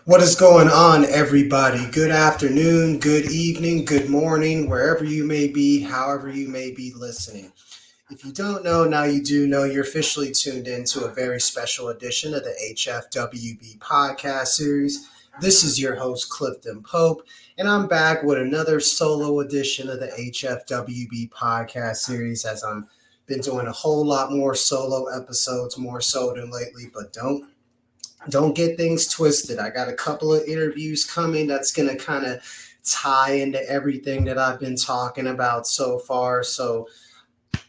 What is going on, everybody? Good afternoon, good evening, good morning, wherever you may be, however you may be listening. If you don't know, now you do know. You're officially tuned in to a very special edition of the HFWB Podcast Series. This is your host, Clifton Pope, and I'm back with another solo edition of the HFWB Podcast Series as I'm been doing a whole lot more solo episodes, more so than lately, but don't get things twisted. I got a couple of interviews coming that's going to kind of tie into everything that I've been talking about so far. So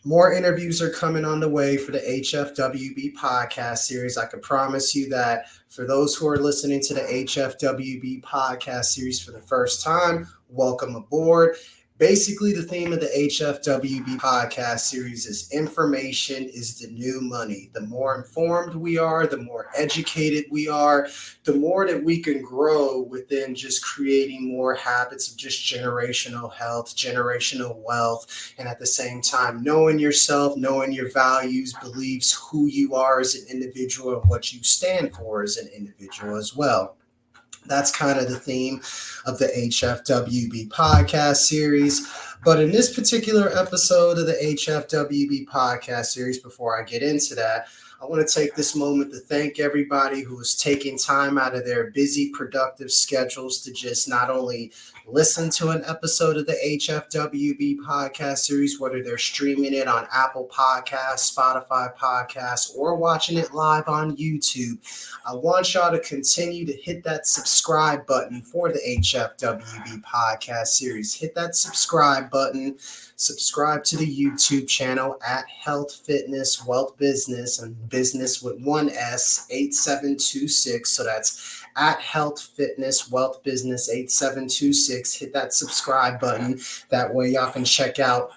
more interviews are coming on the way for the HFWB podcast series. I can promise you that for those who are listening to the HFWB podcast series for the first time, welcome aboard. Basically, the theme of the HFWB podcast series is information is the new money. The more informed we are, the more educated we are, the more that we can grow within just creating more habits of just generational health, generational wealth, and at the same time, knowing yourself, knowing your values, beliefs, who you are as an individual, and what you stand for as an individual as well. That's kind of the theme of the HFWB podcast series. But in this particular episode of the HFWB podcast series, before I get into that, I want to take this moment to thank everybody who is taking time out of their busy, productive schedules to just not only listen to an episode of the HFWB podcast series, whether they're streaming it on Apple Podcasts, Spotify Podcasts, or watching it live on YouTube. I want y'all to continue to hit that subscribe button for the HFWB podcast series. Hit that subscribe button. Subscribe to the YouTube channel at Health Fitness Wealth Business, and business with one S, 8726. So that's at Health Fitness Wealth Business 8726. Hit that subscribe button. That way y'all can check out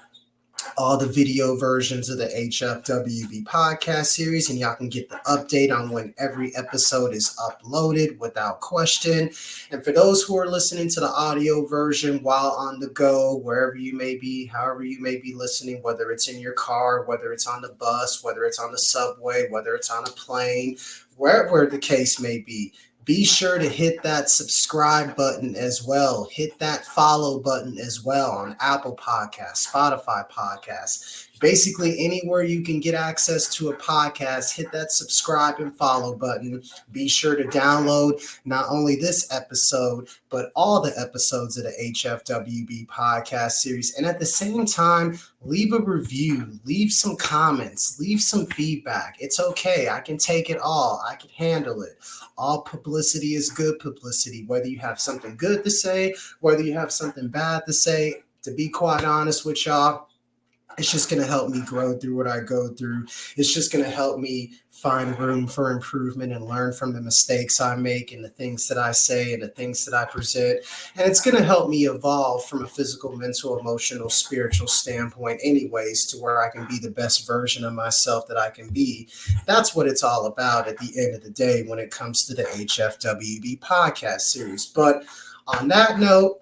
all the video versions of the HFWB podcast series, and y'all can get the update on when every episode is uploaded without question. And for those who are listening to the audio version while on the go, wherever you may be, however you may be listening, whether it's in your car, whether it's on the bus, whether it's on the subway, whether it's on a plane, wherever the case may be sure to hit that subscribe button as well. Hit that follow button as well on Apple Podcasts, Spotify Podcasts. Basically, anywhere you can get access to a podcast, hit that subscribe and follow button. Be sure to download not only this episode, but all the episodes of the HFWB podcast series. And at the same time, leave a review, leave some comments, leave some feedback. It's okay. I can take it all. I can handle it. All publicity is good publicity, whether you have something good to say, whether you have something bad to say. To be quite honest with y'all, it's just going to help me grow through what I go through. It's just going to help me find room for improvement and learn from the mistakes I make and the things that I say and the things that I present. And it's going to help me evolve from a physical, mental, emotional, spiritual standpoint anyways, to where I can be the best version of myself that I can be. That's what it's all about at the end of the day when it comes to the HFWB podcast series. But on that note,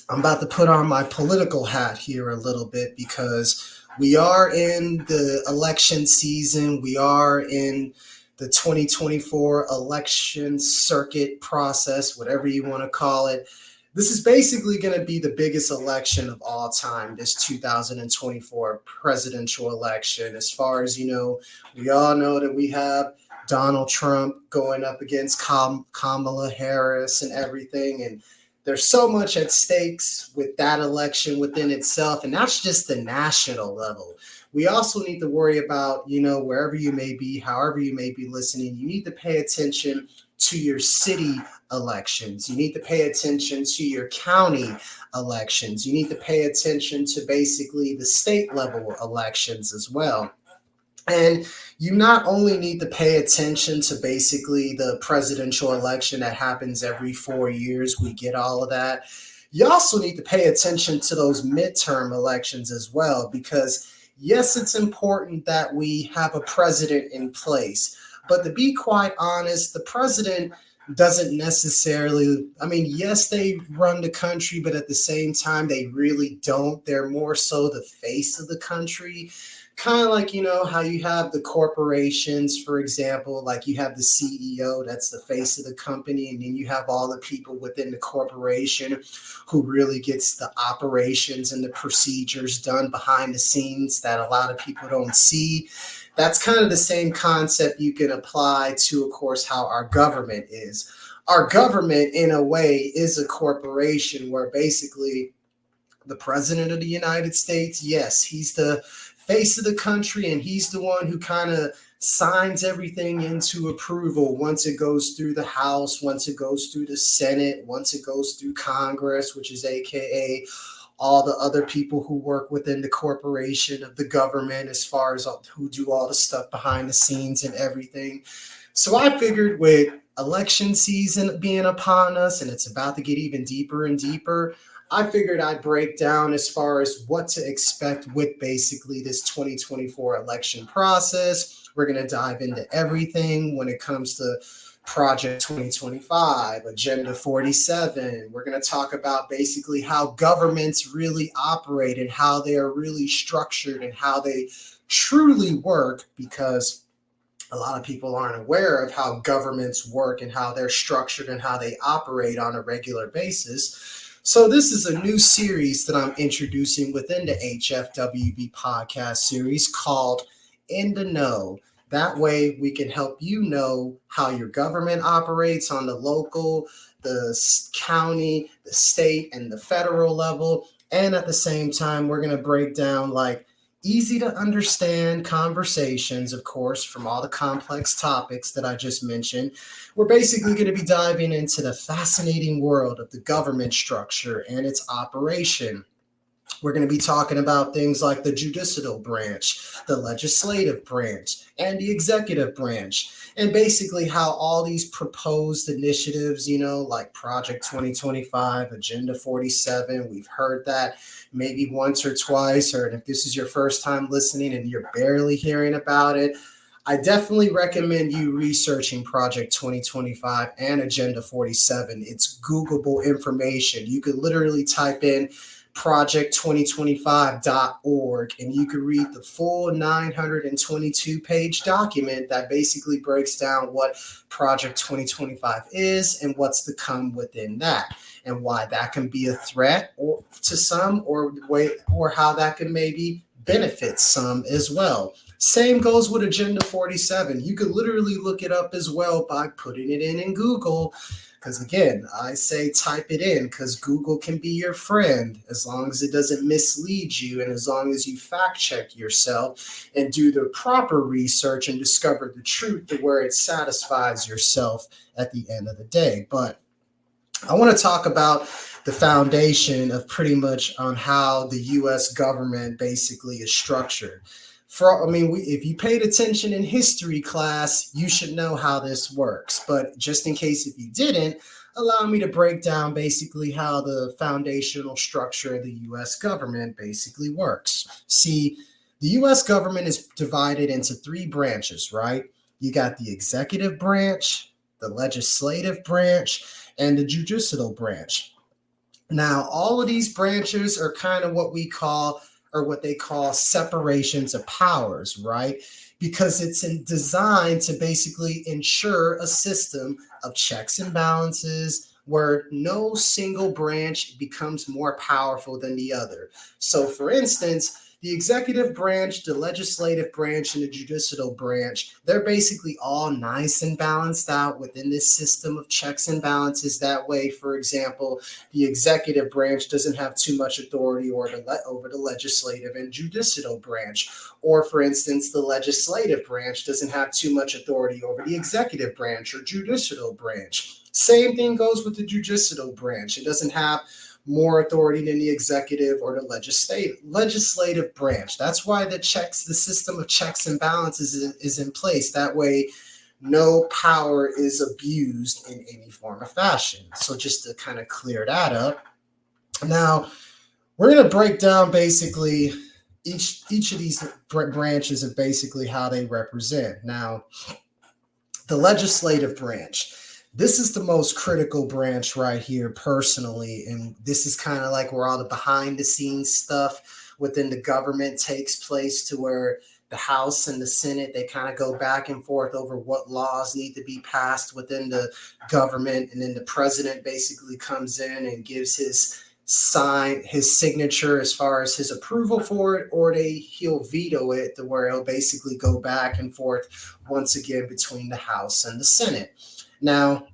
I'm about to put on my political hat here a little bit because we are in the election season. We are in the 2024 election circuit process, whatever you want to call it. This is basically going to be the biggest election of all time, this 2024 presidential election. As far as you know, we all know that we have Donald Trump going up against Kamala Harris and everything, and there's so much at stakes with that election within itself, and that's just the national level. We also need to worry about, wherever you may be, however you may be listening, you need to pay attention to your city elections. You need to pay attention to your county elections. You need to pay attention to basically the state level elections as well. And you not only need to pay attention to basically the presidential election that happens every 4 years, we get all of that. You also need to pay attention to those midterm elections as well, because yes, it's important that we have a president in place. But to be quite honest, the president doesn't necessarily, yes, they run the country, but at the same time, they really don't. They're more so the face of the country. Kind of like, how you have the corporations, for example, like you have the CEO, that's the face of the company, and then you have all the people within the corporation who really gets the operations and the procedures done behind the scenes that a lot of people don't see. That's kind of the same concept you can apply to, of course, how our government is. Our government, in a way, is a corporation where basically the president of the United States, yes, he's the face of the country, and he's the one who kind of signs everything into approval once it goes through the House, once it goes through the Senate, once it goes through Congress, which is AKA all the other people who work within the corporation of the government, as far as who do all the stuff behind the scenes and everything. So I figured, with election season being upon us and it's about to get even deeper and deeper, I figured I'd break down as far as what to expect with basically this 2024 election process. We're going to dive into everything when it comes to Project 2025, Agenda 47. We're going to talk about basically how governments really operate and how they are really structured and how they truly work, because a lot of people aren't aware of how governments work and how they're structured and how they operate on a regular basis. So this is a new series that I'm introducing within the HFWB Podcast Series called In the Know. That way we can help you know how your government operates on the local, the county, the state, and the federal level. And at the same time, we're going to break down like easy to understand conversations, of course, from all the complex topics that I just mentioned. We're basically going to be diving into the fascinating world of the government structure and its operation. We're going to be talking about things like the judicial branch, the legislative branch, and the executive branch, and basically how all these proposed initiatives, like Project 2025, Agenda 47, we've heard that maybe once or twice, or if this is your first time listening and you're barely hearing about it, I definitely recommend you researching Project 2025 and Agenda 47. It's Googleable information. You could literally type in project2025.org and you can read the full 922-page document that basically breaks down what Project 2025 is and what's to come within that, and why that can be a threat or to some, or how that can maybe benefit some as well. Same goes with Agenda 47. You could literally look it up as well by putting it in Google. Because again, I say type it in because Google can be your friend as long as it doesn't mislead you, and as long as you fact check yourself and do the proper research and discover the truth to where it satisfies yourself at the end of the day. But I want to talk about the foundation of pretty much on how the U.S. government basically is structured. If you paid attention in history class, you should know how this works. But just in case if you didn't, allow me to break down basically how the foundational structure of the U.S. government basically works. See, the U.S. government is divided into three branches, right? You got the executive branch, the legislative branch, and the judicial branch. Now, all of these branches are kind of what they call separations of powers, right? Because it's designed to basically ensure a system of checks and balances where no single branch becomes more powerful than the other. So, for instance, the executive branch, the legislative branch, and the judicial branch, they're basically all nice and balanced out within this system of checks and balances. That way, for example, the executive branch doesn't have too much authority over the legislative and judicial branch. Or, for instance, the legislative branch doesn't have too much authority over the executive branch or judicial branch. Same thing goes with the judicial branch. It doesn't have more authority than the executive or the legislative branch. That's why the system of checks and balances is in place. That way, no power is abused in any form or fashion. So just to kind of clear that up. Now, we're going to break down basically each of these branches and basically how they represent. Now, the legislative branch. This is the most critical branch right here, personally, and this is kind of like where all the behind-the-scenes stuff within the government takes place, to where the House and the Senate, they kind of go back and forth over what laws need to be passed within the government. And then the president basically comes in and gives his signature as far as his approval for it, or he'll veto it, to where it'll basically go back and forth once again between the House and the Senate. Now,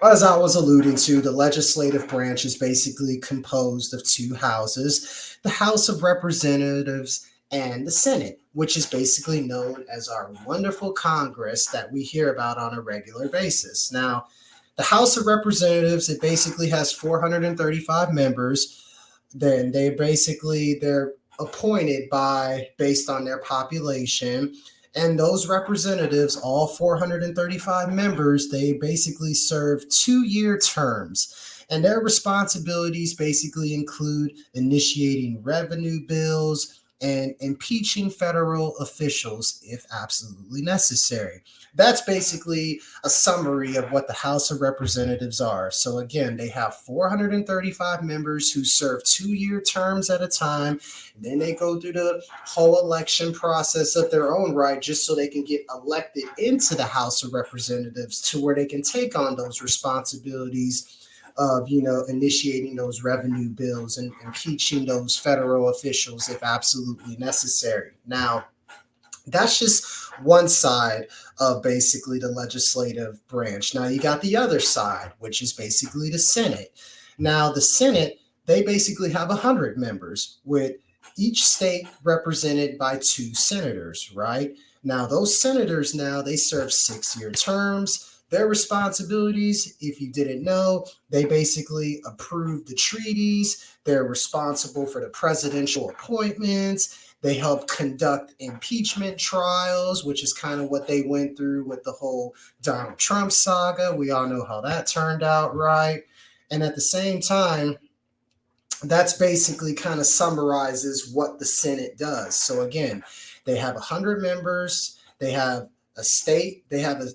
as I was alluding to, the legislative branch is basically composed of two houses, the House of Representatives and the Senate, which is basically known as our wonderful Congress that we hear about on a regular basis. Now, the House of Representatives, it basically has 435 members. Then they're appointed based on their population. And those representatives, all 435 members, they basically serve 2-year terms. And their responsibilities basically include initiating revenue bills and impeaching federal officials if absolutely necessary. That's basically a summary of what the House of Representatives are. So again, they have 435 members who serve 2-year terms at a time. And then they go through the whole election process of their own right, just so they can get elected into the House of Representatives, to where they can take on those responsibilities of, initiating those revenue bills and impeaching those federal officials if absolutely necessary. Now, that's just one side of basically the legislative branch. Now, you got the other side, which is basically the Senate. Now, the Senate, they basically have 100 members, with each state represented by 2 senators, right? Now, those senators they serve 6-year terms. Their responsibilities, if you didn't know, they basically approve the treaties. They're responsible for the presidential appointments. They help conduct impeachment trials, which is kind of what they went through with the whole Donald Trump saga. We all know how that turned out, right? And at the same time, that's basically kind of summarizes what the Senate does. So again, they have 100 members. They have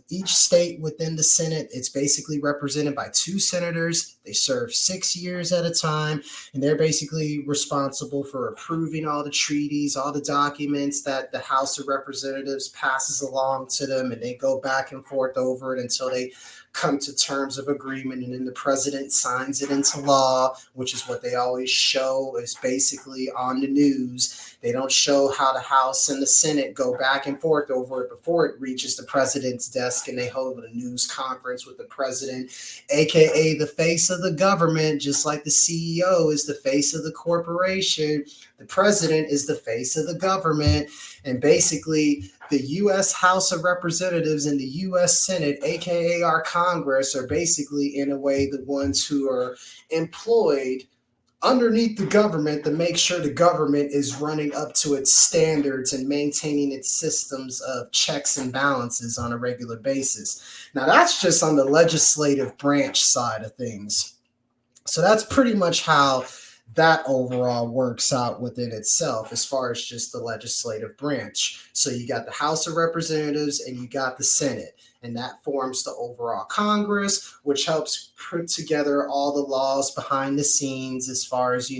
each state within the Senate. It's basically represented by 2 senators. They serve 6 years at a time, and they're basically responsible for approving all the treaties, all the documents that the House of Representatives passes along to them, and they go back and forth over it until they come to terms of agreement, and then the president signs it into law, which is what they always show is basically on the news. They don't show how the House and the Senate go back and forth over it before it reaches the president's desk, and they hold a news conference with the president, aka the face of the government. Just like the CEO is the face of the corporation, the president is the face of the government. And basically, the U.S. House of Representatives and the U.S. Senate, aka our Congress, are basically, in a way, the ones who are employed underneath the government to make sure the government is running up to its standards and maintaining its systems of checks and balances on a regular basis. Now, that's just on the legislative branch side of things. So that's pretty much how that overall works out within itself as far as just the legislative branch. So you got the House of Representatives and you got the Senate, and that forms the overall Congress, which helps put together all the laws behind the scenes as far as,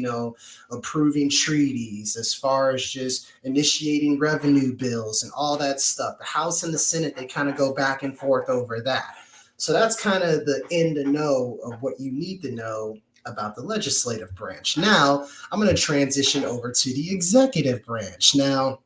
approving treaties, as far as just initiating revenue bills and all that stuff. The House and the Senate, they kind of go back and forth over that. So that's kind of the in the know of what you need to know about the legislative branch. Now, I'm going to transition over to the executive branch. Now,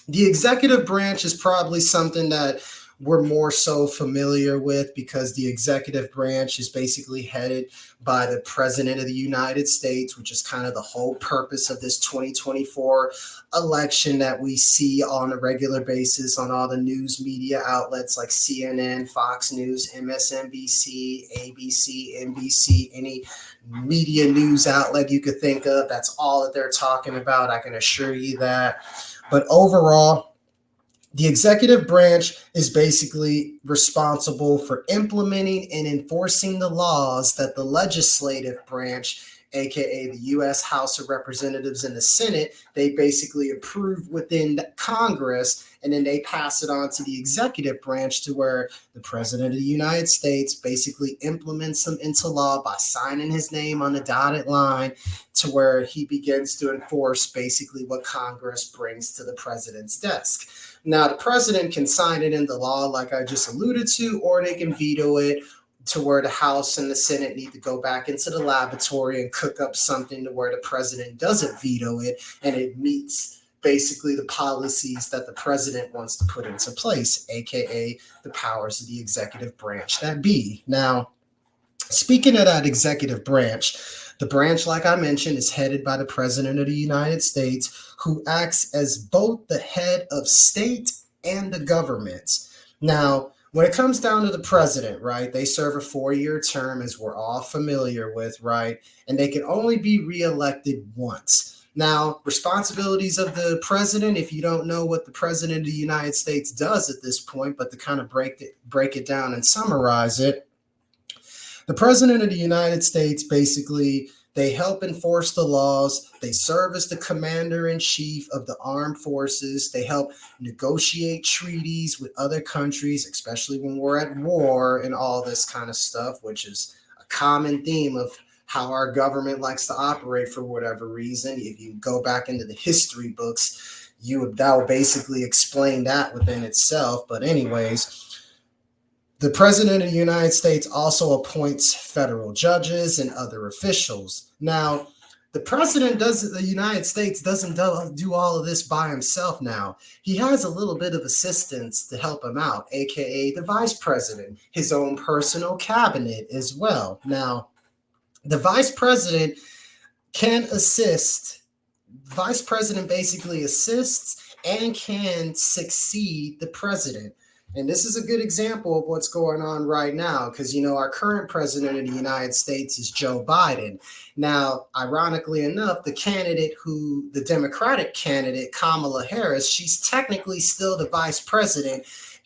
the executive branch is probably something that we're more so familiar with, because the executive branch is basically headed by the President of the United States, which is kind of the whole purpose of this 2024 election that we see on a regular basis on all the news media outlets like CNN, Fox News, MSNBC, ABC, NBC, any media news outlet you could think of. That's all that they're talking about. I can assure you that. But overall, the executive branch is basically responsible for implementing and enforcing the laws that the legislative branch aka the U.S. House of Representatives and the Senate. They basically approve within Congress, and then they pass it on to the executive branch, to where the President of the United States basically implements them into law by signing his name on the dotted line, to where he begins to enforce basically what Congress brings to the president's desk. Now, the president can sign it into law, like I just alluded to, or they can veto it, to where the House and the Senate need to go back into the laboratory and cook up something to where the president doesn't veto it and it meets basically the policies that the president wants to put into place, aka the powers of the executive branch that be. Now, speaking of that executive branch, the branch, like I mentioned, is headed by the President of the United States, who acts as both the head of state and the government. Now, when it comes down to the president, right, they serve a 4-year term, as we're all familiar with, right, and they can only be reelected once. Now, responsibilities of the president, if you don't know what the president of the United States does at this point, but to kind of break it down and summarize it, the president of the United States, basically, they help enforce the laws. They serve as the commander-in-chief of the armed forces. They help negotiate treaties with other countries, especially when we're at war and all this kind of stuff, which is a common theme of how our government likes to operate for whatever reason. If you go back into the history books, that will basically explain that within itself. But anyways, the president of the United States also appoints federal judges and other officials. Now, the president of the United States doesn't do all of this by himself now. He has a little bit of assistance to help him out, aka the vice president, his own personal cabinet as well. Now, the vice president can assist. The vice president basically assists and can succeed the president. And this is a good example of what's going on right now, because, our current president of the United States is Joe Biden. Now, ironically enough, the Democratic candidate, Kamala Harris, she's technically still the vice president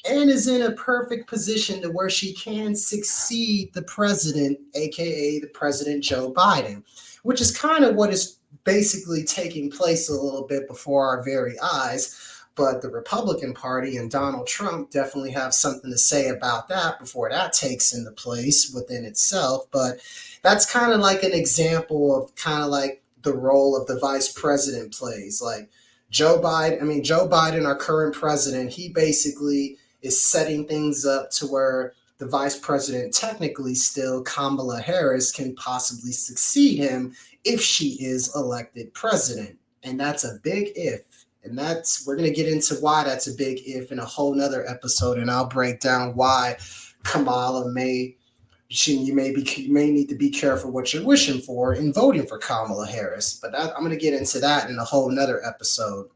and is in a perfect position to where she can succeed the president, aka the President Joe Biden, which is kind of what is basically taking place a little bit before our very eyes. But the Republican Party and Donald Trump definitely have something to say about that before that takes into place within itself. But that's kind of like an example of kind of like the role of the vice president plays. Like Joe Biden, our current president, he basically is setting things up to where the vice president, technically still Kamala Harris, can possibly succeed him if she is elected president. And that's a big if. And we're going to get into why that's a big if in a whole nother episode. And I'll break down why Kamala you may need to be careful what you're wishing for in voting for Kamala Harris. But I'm going to get into that in a whole nother episode.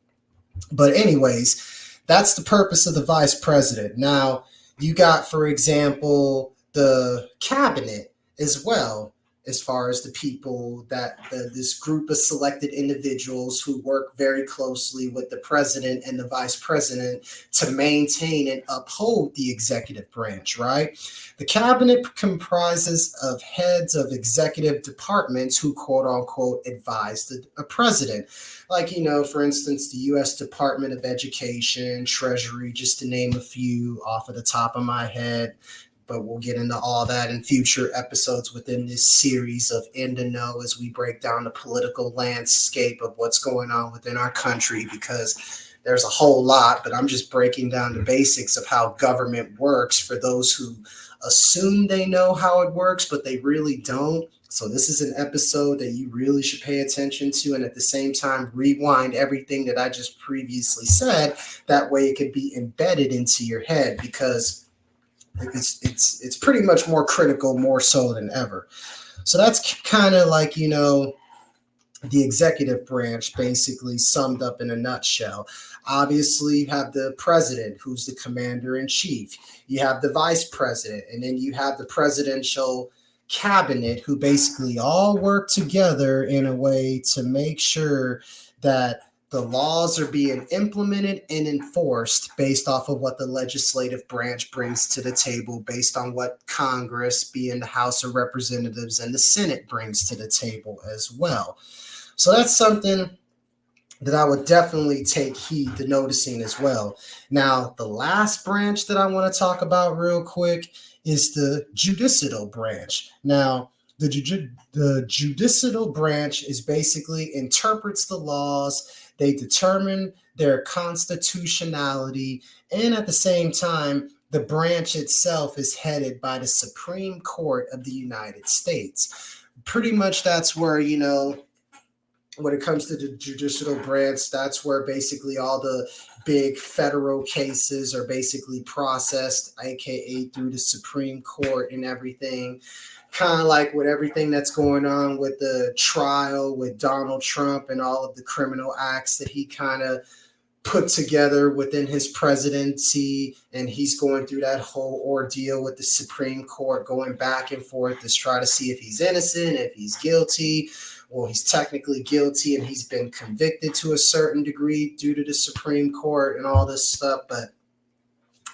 But anyways, that's the purpose of the vice president. Now, you got, for example, the cabinet as well, as far as the people this group of selected individuals who work very closely with the president and the vice president to maintain and uphold the executive branch, right? The cabinet comprises of heads of executive departments who, quote unquote, advise the president. Like, for instance, the U.S. Department of Education, Treasury, just to name a few off of the top of my head. But we'll get into all that in future episodes within this series of In the Know, as we break down the political landscape of what's going on within our country, because there's a whole lot, but I'm just breaking down the basics of how government works for those who assume they know how it works, but they really don't. So this is an episode that you really should pay attention to, and at the same time, rewind everything that I just previously said. That way it could be embedded into your head, because it's pretty much more critical, more so than ever. So that's kind of like, the executive branch basically summed up in a nutshell. Obviously, you have the president, who's the commander in chief. You have the vice president, and then you have the presidential cabinet, who basically all work together in a way to make sure that the laws are being implemented and enforced based off of what the legislative branch brings to the table, based on what Congress, being the House of Representatives, and the Senate brings to the table as well. So that's something that I would definitely take heed to noticing as well. Now, the last branch that I want to talk about real quick is the judicial branch. Now, the judicial branch is basically interprets the laws, they determine their constitutionality, and at the same time, the branch itself is headed by the Supreme Court of the United States. Pretty much that's where, when it comes to the judicial branch, that's where basically all the big federal cases are basically processed, aka through the Supreme Court and everything. Kind of like with everything that's going on with the trial with Donald Trump and all of the criminal acts that he kind of put together within his presidency, and he's going through that whole ordeal with the Supreme Court, going back and forth to try to see if he's innocent, if he's guilty. Well, he's technically guilty and he's been convicted to a certain degree due to the Supreme Court and all this stuff. But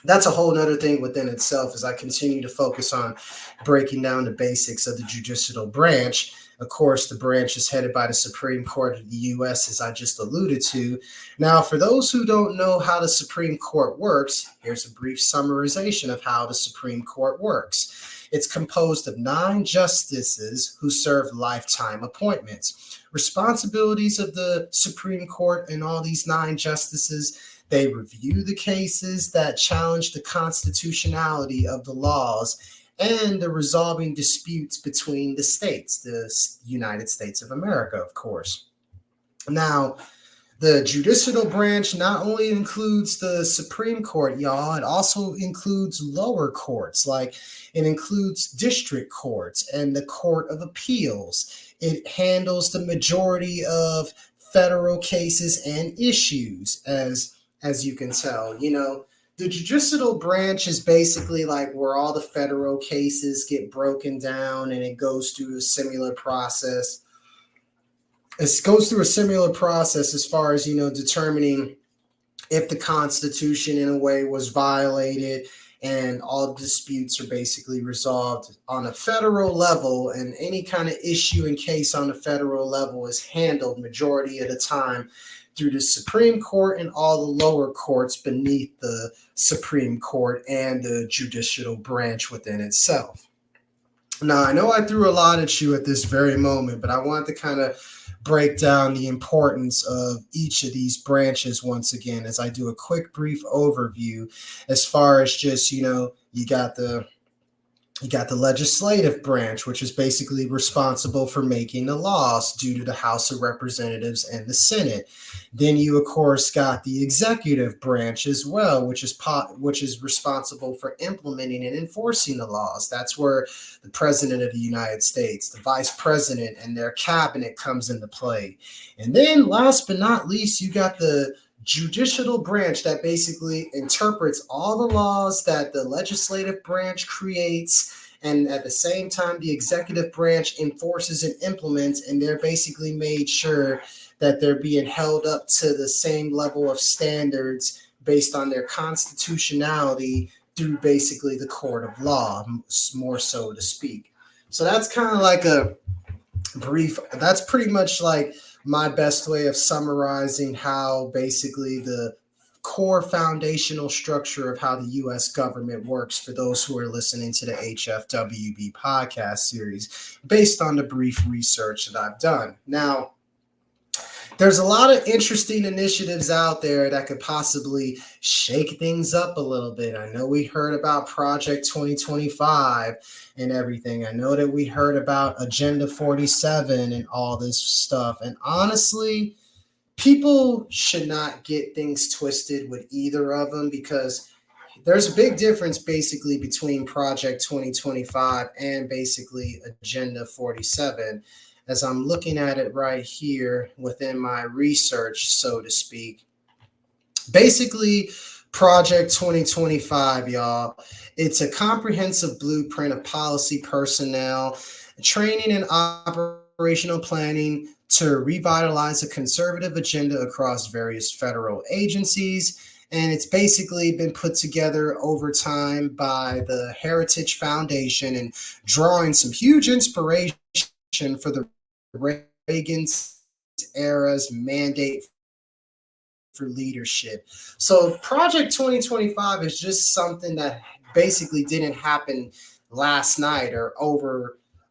that's a whole nother thing within itself as I continue to focus on breaking down the basics of the judicial branch. Of course, the branch is headed by the Supreme Court of the U.S., as I just alluded to. Now, for those who don't know how the Supreme Court works, here's a brief summarization of how the Supreme Court works. It's composed of 9 justices who serve lifetime appointments. Responsibilities of the Supreme Court and all these 9 justices: they review the cases that challenge the constitutionality of the laws and the resolving disputes between the states, the United States of America, of course. Now, the judicial branch not only includes the Supreme Court, y'all, it also includes lower courts, like it includes district courts and the Court of Appeals. It handles the majority of federal cases and issues, as you can tell. The judicial branch is basically like where all the federal cases get broken down, and it goes through a similar process. It goes through a similar process as far as, determining if the Constitution in a way was violated, and all disputes are basically resolved on a federal level, and any kind of issue and case on the federal level is handled majority of the time through the Supreme Court and all the lower courts beneath the Supreme Court and the judicial branch within itself. Now, I know I threw a lot at you at this very moment, but I want to kind of break down the importance of each of these branches once again as I do a quick brief overview as far as just, you got the legislative branch, which is basically responsible for making the laws due to the House of Representatives and the Senate. Then you, of course, got the executive branch as well, which is responsible for implementing and enforcing the laws. That's where the President of the United States, the Vice President, and their cabinet comes into play. And then last but not least, you got the judicial branch that basically interprets all the laws that the legislative branch creates, and at the same time the executive branch enforces and implements, and they're basically made sure that they're being held up to the same level of standards based on their constitutionality through basically the court of law, more so to speak. So that's kind of like a brief, that's pretty much like my best way of summarizing how basically the core foundational structure of how the U.S. government works for those who are listening to the HFWB Podcast Series based on the brief research that I've done. Now, there's a lot of interesting initiatives out there that could possibly shake things up a little bit. I know we heard about Project 2025 and everything. I know that we heard about Agenda 47 and all this stuff. And honestly, people should not get things twisted with either of them, because there's a big difference basically between Project 2025 and basically Agenda 47. As I'm looking at it right here within my research, so to speak. Basically, Project 2025, y'all, it's a comprehensive blueprint of policy, personnel, training and operational planning to revitalize a conservative agenda across various federal agencies. And it's basically been put together over time by the Heritage Foundation and drawing some huge inspiration for the Reagan's era's mandate for leadership. So Project 2025 is just something that basically didn't happen last night or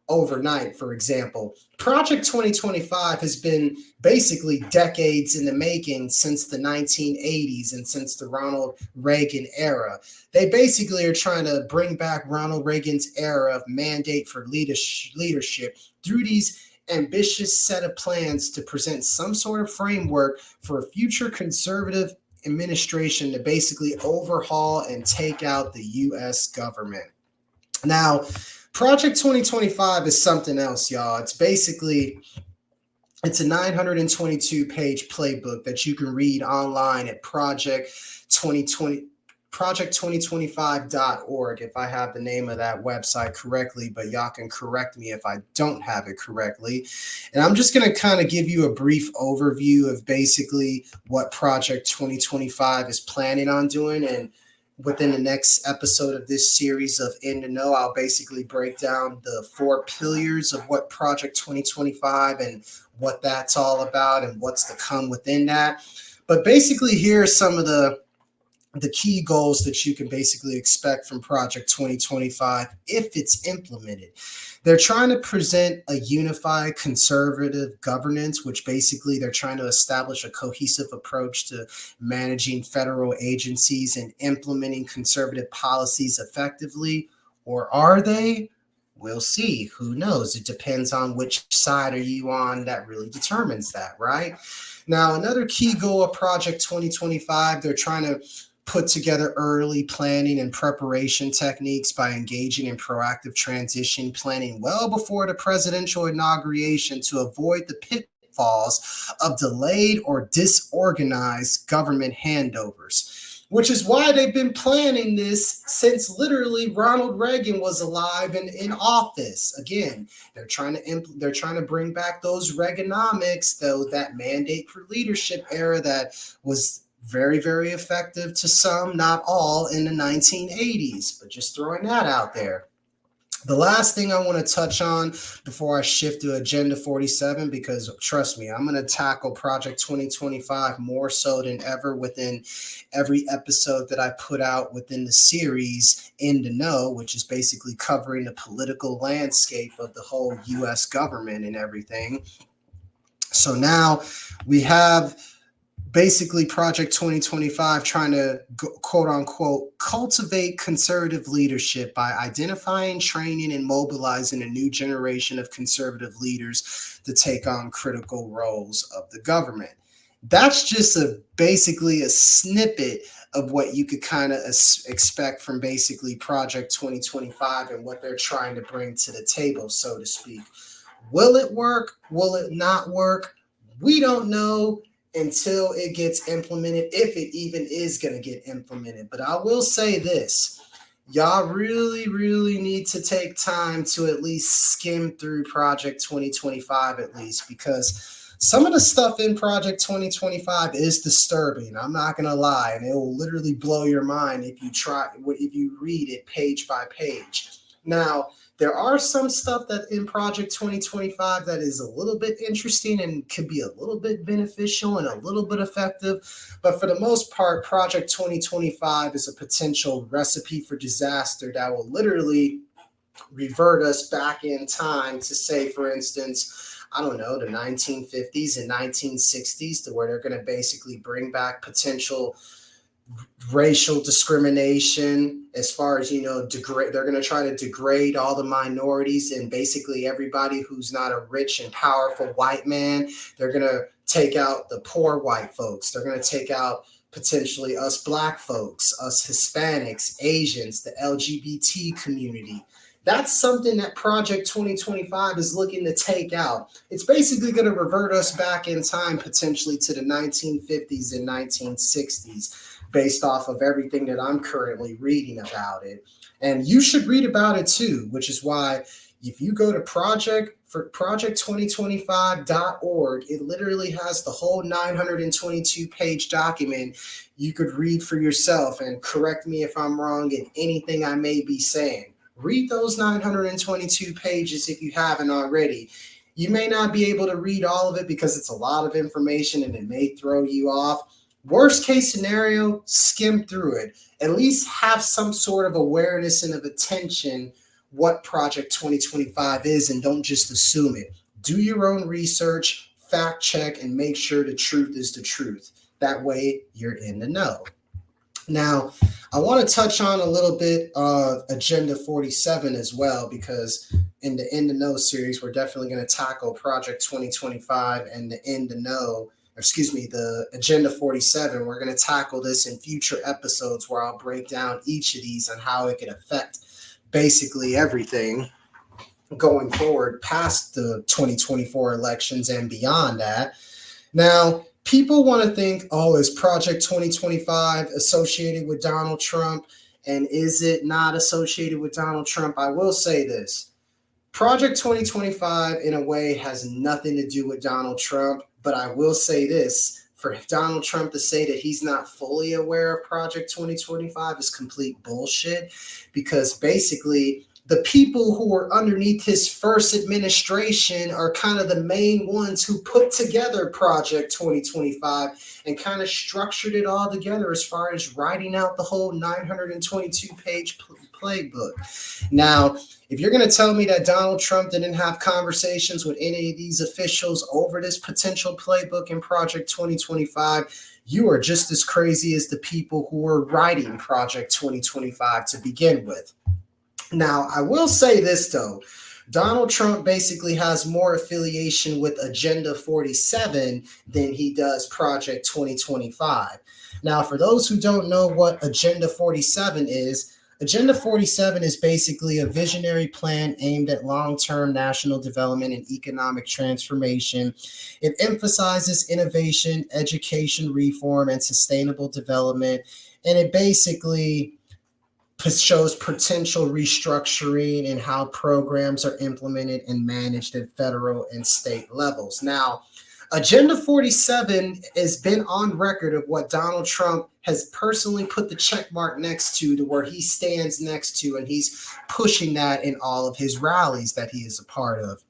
overnight, for example. Project 2025 has been basically decades in the making since the 1980s and since the Ronald Reagan era. They basically are trying to bring back Ronald Reagan's era of mandate for leadership through these ambitious set of plans to present some sort of framework for a future conservative administration to basically overhaul and take out the U.S. government. Now, Project 2025 is something else, y'all. It's a 922 page playbook that you can read online at project2025.org, if I have the name of that website correctly, but y'all can correct me if I don't have it correctly. And I'm just going to kind of give you a brief overview of basically what Project 2025 is planning on doing. And within the next episode of this series of In the Know, I'll basically break down the 4 pillars of what Project 2025 and what that's all about and what's to come within that. But basically, here are some of the key goals that you can basically expect from Project 2025 if it's implemented. They're trying to present a unified conservative governance, which basically they're trying to establish a cohesive approach to managing federal agencies and implementing conservative policies effectively. Or are they? We'll see. Who knows? It depends on which side are you on. That really determines that, right? Now, another key goal of Project 2025, they're trying to put together early planning and preparation techniques by engaging in proactive transition planning well before the presidential inauguration to avoid the pitfalls of delayed or disorganized government handovers, which is why they've been planning this since literally Ronald Reagan was alive and in office. Again, they're trying to bring back those Reaganomics, though, that mandate for leadership era that was very, very effective to some, not all, in the 1980s, but just throwing that out there. The last thing I want to touch on before I shift to Agenda 47, because trust me, I'm going to tackle Project 2025 more so than ever within every episode that I put out within the series In the Know, which is basically covering the political landscape of the whole U.S. government and everything. So now we have basically Project 2025 trying to quote unquote cultivate conservative leadership by identifying, training, and mobilizing a new generation of conservative leaders to take on critical roles of the government. That's just basically a snippet of what you could kind of expect from basically Project 2025 and what they're trying to bring to the table, so to speak. Will it work? Will it not work? We don't know until it gets implemented, if it even is going to get implemented. But I will say this, y'all really, really need to take time to at least skim through Project 2025 at least, because some of the stuff in Project 2025 is disturbing. I'm not going to lie, and it will literally blow your mind if you read it page by page. Now, there are some stuff that in Project 2025 that is a little bit interesting and could be a little bit beneficial and a little bit effective. But for the most part, Project 2025 is a potential recipe for disaster that will literally revert us back in time to, say, for instance, I don't know, the 1950s and 1960s, to where they're going to basically bring back potential racial discrimination as far as, they're going to try to degrade all the minorities and basically everybody who's not a rich and powerful white man. They're going to take out the poor white folks. They're going to take out potentially us black folks, us Hispanics, Asians, the LGBT community. That's something that Project 2025 is looking to take out. It's basically going to revert us back in time potentially to the 1950s and 1960s. based off of everything that I'm currently reading about it. And you should read about it too, which is why if you go to project2025.org, it literally has the whole 922 page document you could read for yourself, and correct me if I'm wrong in anything I may be saying. Read those 922 pages if you haven't already. You may not be able to read all of it because it's a lot of information and it may throw you off. Worst case scenario, skim through it. At least have some sort of awareness and of attention what Project 2025 is, and don't just assume it. Do your own research, fact check, and make sure the truth is the truth. That way you're in the know. Now, I want to touch on a little bit of Agenda 47 as well, because in the In the Know series, we're definitely going to tackle Project 2025 and the Agenda 47. We're going to tackle this in future episodes where I'll break down each of these and how it can affect basically everything going forward past the 2024 elections and beyond that. Now, people want to think, oh, is Project 2025 associated with Donald Trump? And is it not associated with Donald Trump? I will say this. Project 2025, in a way, has nothing to do with Donald Trump. But I will say this. For Donald Trump to say that he's not fully aware of Project 2025 is complete bullshit, because basically the people who were underneath his first administration are kind of the main ones who put together Project 2025 and kind of structured it all together as far as writing out the whole 922-page playbook. Now, if you're going to tell me that Donald Trump didn't have conversations with any of these officials over this potential playbook in Project 2025, you are just as crazy as the people who were writing Project 2025 to begin with. Now, I will say this, though. Donald Trump basically has more affiliation with Agenda 47 than he does Project 2025. Now, for those who don't know what Agenda 47 is, Agenda 47 is basically a visionary plan aimed at long-term national development and economic transformation. It emphasizes innovation, education reform, and sustainable development, and it basically shows potential restructuring and how programs are implemented and managed at federal and state levels. Now, Agenda 47 has been on record of what Donald Trump has personally put the check mark next to where he stands next to, and he's pushing that in all of his rallies that he is a part of.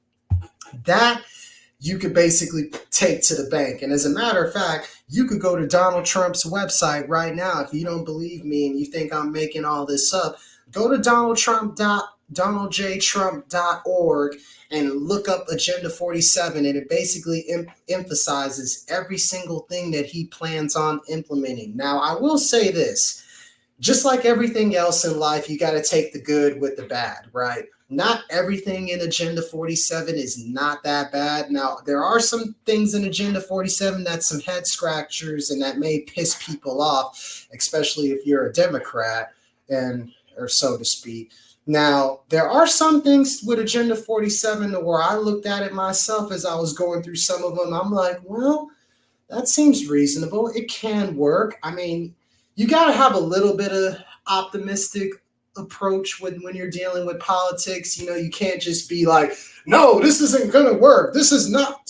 That you could basically take to the bank. And as a matter of fact, you could go to Donald Trump's website right now. If you don't believe me and you think I'm making all this up, go to donaldjtrump.org and look up Agenda 47, and it basically emphasizes every single thing that he plans on implementing. Now, I will say this, just like everything else in life, you got to take the good with the bad, right? Not everything in Agenda 47 is not that bad. Now, there are some things in Agenda 47 that's some head scratchers and that may piss people off, especially if you're a Democrat, or so to speak. Now, there are some things with Agenda 47 where I looked at it myself as I was going through some of them. I'm like, well, that seems reasonable. It can work. I mean, you got to have a little bit of optimistic approach when you're dealing with politics. You know, you can't just be like, no, this isn't going to work. This is not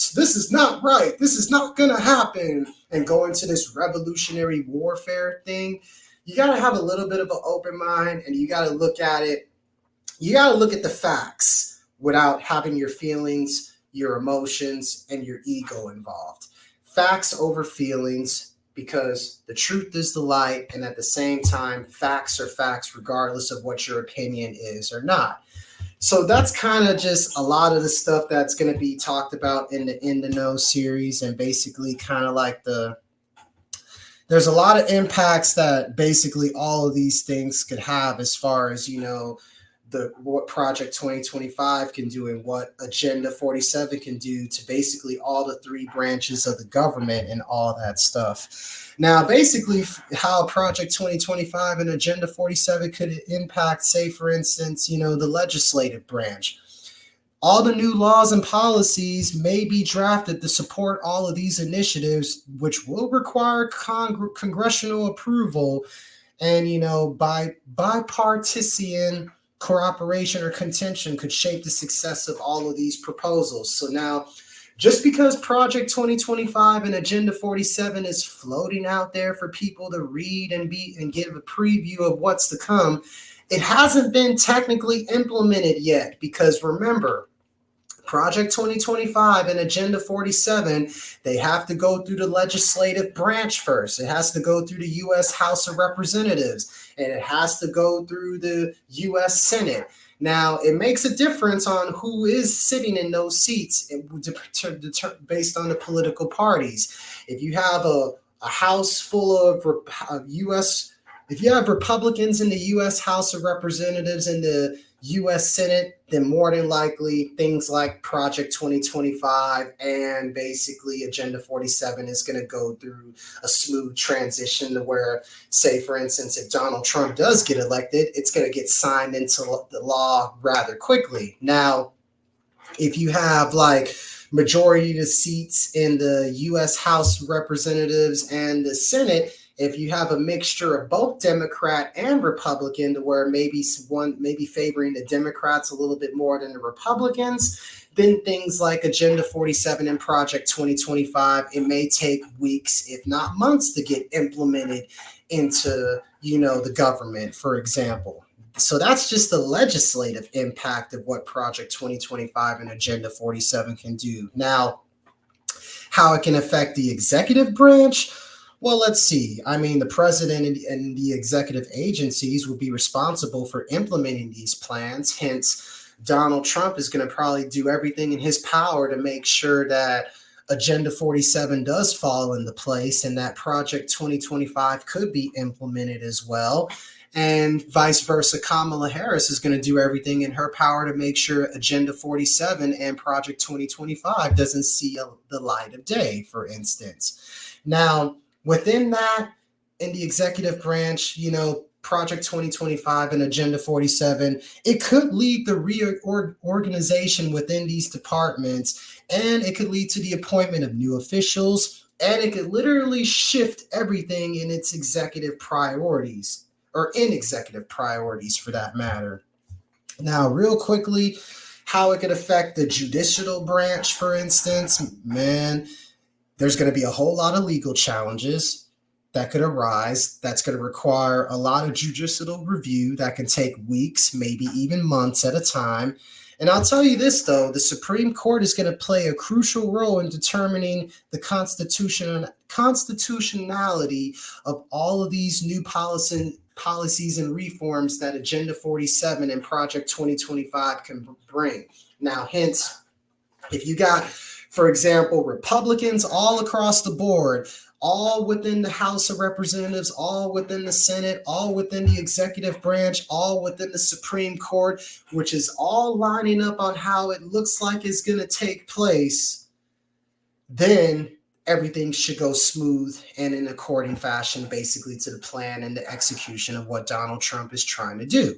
right. This is not going to happen, and go into this revolutionary warfare thing. You got to have a little bit of an open mind, and you got to look at it. You got to look at the facts without having your feelings, your emotions, and your ego involved. Facts over feelings, because the truth is the light, and at the same time, facts are facts regardless of what your opinion is or not. So that's kind of just a lot of the stuff that's going to be talked about in the In the Know series, and basically kind of like there's a lot of impacts that basically all of these things could have as far as, you know, what Project 2025 can do and what Agenda 47 can do to basically all the three branches of the government and all that stuff. Now, basically how Project 2025 and Agenda 47 could impact, say, for instance, you know, the legislative branch. all the new laws and policies may be drafted to support all of these initiatives, which will require congressional approval and, by bipartisan cooperation or contention could shape the success of all of these proposals. So now, just because Project 2025 and Agenda 47 is floating out there for people to read and give a preview of what's to come, it hasn't been technically implemented yet, because remember, Project 2025 and Agenda 47, they have to go through the legislative branch first. It has to go through the U.S. House of Representatives, and it has to go through the U.S. Senate. Now, it makes a difference on who is sitting in those seats based on the political parties. If you have a House full of if you have Republicans in the U.S. House of Representatives and the U.S. Senate, then more than likely things like Project 2025 and basically Agenda 47 is going to go through a smooth transition to where, say, for instance, if Donald Trump does get elected, it's going to get signed into the law rather quickly. Now, if you have majority of the seats in the U.S. House of Representatives and the Senate, if you have a mixture of both Democrat and Republican, to where maybe favoring the Democrats a little bit more than the Republicans, then things like Agenda 47 and Project 2025, it may take weeks, if not months, to get implemented into, the government, for example. So that's just the legislative impact of what Project 2025 and Agenda 47 can do. Now, how it can affect the executive branch? Well, let's see. The president and the executive agencies will be responsible for implementing these plans. Hence, Donald Trump is going to probably do everything in his power to make sure that Agenda 47 does fall into place and that Project 2025 could be implemented as well. And vice versa, Kamala Harris is going to do everything in her power to make sure Agenda 47 and Project 2025 doesn't see the light of day, for instance. Now, within that, in the executive branch, Project 2025 and Agenda 47, it could lead to reorganization within these departments, and it could lead to the appointment of new officials, and it could literally shift everything in its executive priorities, or in executive priorities for that matter. Now, real quickly, how it could affect the judicial branch, for instance, there's going to be a whole lot of legal challenges that could arise. That's going to require a lot of judicial review that can take weeks, maybe even months at a time. And I'll tell you this, though, the Supreme Court is going to play a crucial role in determining the constitutionality of all of these new policies and reforms that Agenda 47 and Project 2025 can bring. Now, hence, if you got, for example, Republicans all across the board, all within the House of Representatives, all within the Senate, all within the executive branch, all within the Supreme Court, which is all lining up on how it looks like is going to take place, then everything should go smooth and in according fashion, basically, to the plan and the execution of what Donald Trump is trying to do.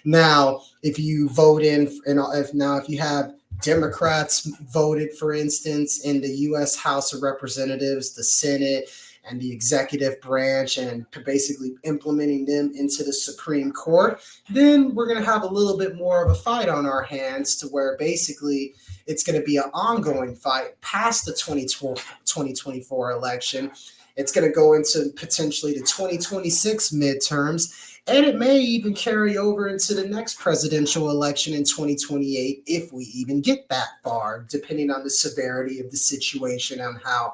Now, if you vote if you have Democrats voted, for instance, in the U.S. House of Representatives, the Senate, and the executive branch, and basically implementing them into the Supreme Court, then we're going to have a little bit more of a fight on our hands, to where basically it's going to be an ongoing fight past the 2024 election. It's going to go into potentially the 2026 midterms, and it may even carry over into the next presidential election in 2028, if we even get that far, depending on the severity of the situation and how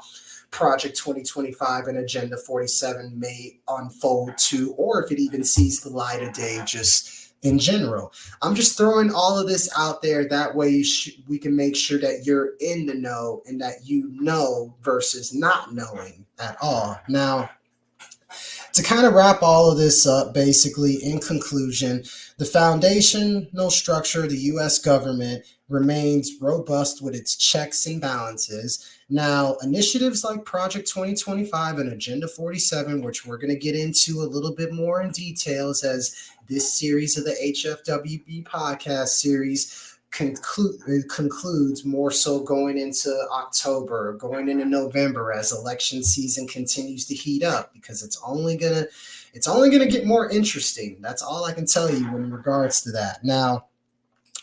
Project 2025 and Agenda 47 may unfold to, or if it even sees the light of day just in general. I'm just throwing all of this out there. That way we can make sure that you're in the know and that you know versus not knowing at all. Now, to kind of wrap all of this up, basically, in conclusion, the foundational structure of the U.S. government remains robust with its checks and balances. Now, initiatives like Project 2025 and Agenda 47, which we're going to get into a little bit more in details as this series of the HFWB Podcast Series concludes more so going into October, going into November as election season continues to heat up, because it's only gonna get more interesting. That's all I can tell you in regards to that. Now,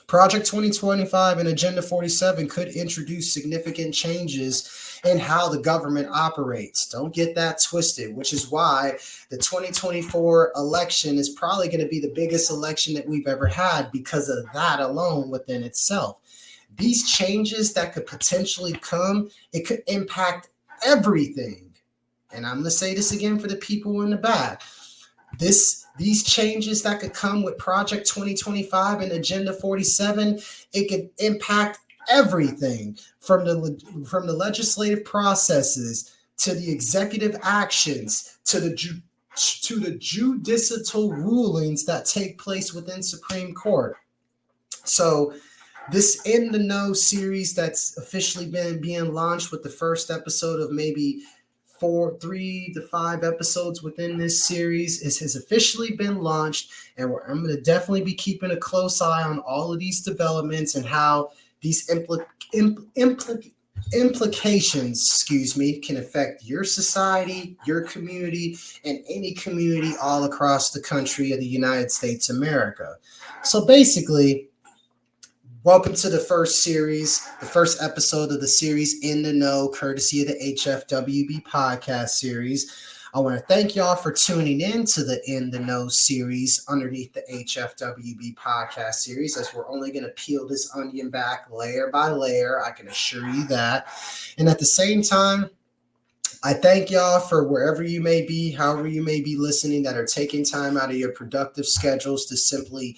Project 2025 and Agenda 47 could introduce significant changes in how the government operates. Don't get that twisted, which is why the 2024 election is probably going to be the biggest election that we've ever had, because of that alone within itself. These changes that could potentially come, it could impact everything. And I'm going to say this again for the people in the back. These changes that could come with Project 2025 and Agenda 47, it could impact everything from the legislative processes to the executive actions to the judicial rulings that take place within Supreme Court. So this In the Know series that's officially been being launched with the first episode of maybe 3 to 5 episodes within this series has officially been launched, and I'm going to definitely be keeping a close eye on all of these developments and how these implications, can affect your society, your community, and any community all across the country of the United States of America. So basically, welcome to the first episode of the series In the Know, courtesy of the HFWB Podcast Series. I want to thank y'all for tuning in to the In the Know series underneath the HFWB Podcast Series, as we're only going to peel this onion back layer by layer. I can assure you that. And at the same time, I thank y'all for wherever you may be, however you may be listening, that are taking time out of your productive schedules to simply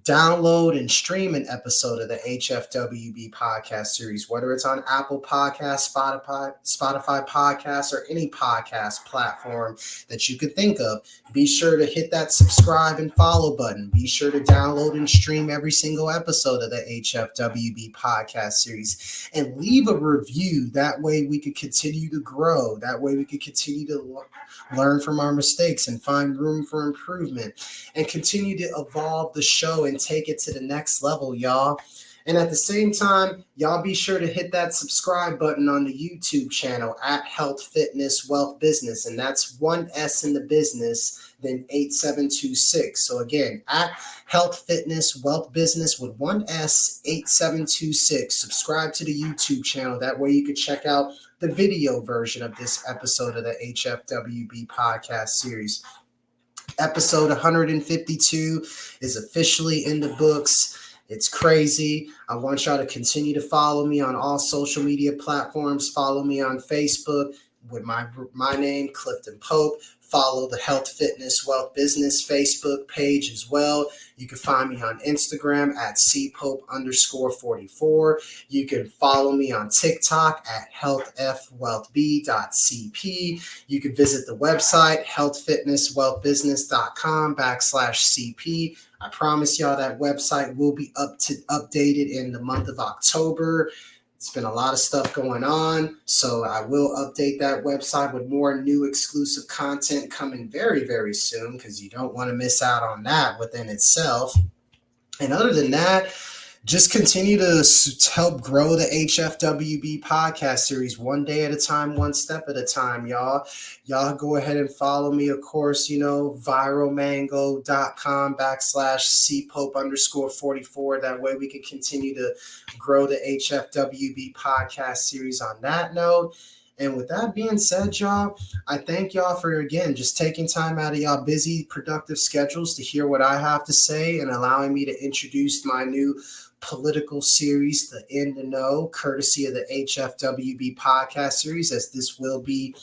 download and stream an episode of the HFWB Podcast Series, whether it's on Apple Podcasts, Spotify Podcasts, or any podcast platform that you could think of. Be sure to hit that subscribe and follow button. Be sure to download and stream every single episode of the HFWB Podcast Series and leave a review. That way we could continue to grow. That way we could continue to learn from our mistakes and find room for improvement and continue to evolve the show and take it to the next level, y'all. And at the same time, y'all be sure to hit that subscribe button on the YouTube channel at Health Fitness Wealth Business. And that's one S in the business, then 8726. So again, at Health Fitness Wealth Business with one S, 8726. Subscribe to the YouTube channel. That way you can check out the video version of this episode of the HFWB Podcast Series. Episode 152 is officially in the books. It's crazy. I want y'all to continue to follow me on all social media platforms. Follow me on Facebook with my name, Clifton Pope. Follow the Health Fitness Wealth Business Facebook page as well. You can find me on Instagram at cpope_44. You can follow me on TikTok at healthfwealthb.cp. You can visit the website healthfitnesswealthbusiness.com/CP. I promise y'all that website will be updated in the month of October. It's been a lot of stuff going on, so I will update that website with more new exclusive content coming very, very soon, because you don't want to miss out on that within itself. And other than that, just continue to help grow the HFWB Podcast Series one day at a time, one step at a time, y'all. Y'all go ahead and follow me, of course, viralmango.com/cpope_44. That way we can continue to grow the HFWB Podcast Series on that note. And with that being said, y'all, I thank y'all for, again, just taking time out of y'all busy, productive schedules to hear what I have to say and allowing me to introduce my new political series, the In the Know, courtesy of the HFWB Podcast Series, as this will be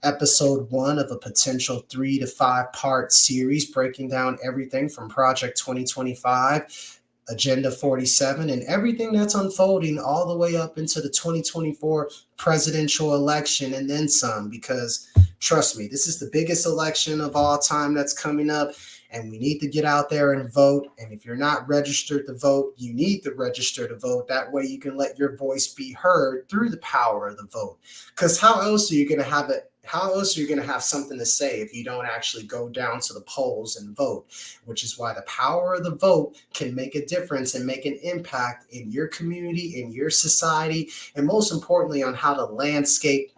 episode 1 of a potential 3 to 5 part series breaking down everything from Project 2025, Agenda 47, and everything that's unfolding all the way up into the 2024 presidential election and then some, because trust me, this is the biggest election of all time that's coming up. And we need to get out there and vote. And if you're not registered to vote, you need to register to vote. That way you can let your voice be heard through the power of the vote. Because how else are you going to have how else are you going to have something to say if you don't actually go down to the polls and vote? Which is why the power of the vote can make a difference and make an impact in your community, in your society, and most importantly, on how the landscape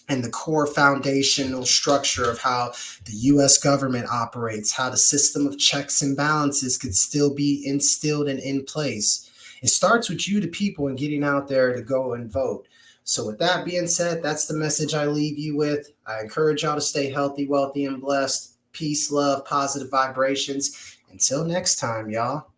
and the core foundational structure of how the U.S. government operates, how the system of checks and balances could still be instilled and in place. It starts with you, the people, and getting out there to go and vote. So with that being said, that's the message I leave you with. I encourage y'all to stay healthy, wealthy, and blessed. Peace, love, positive vibrations. Until next time, y'all.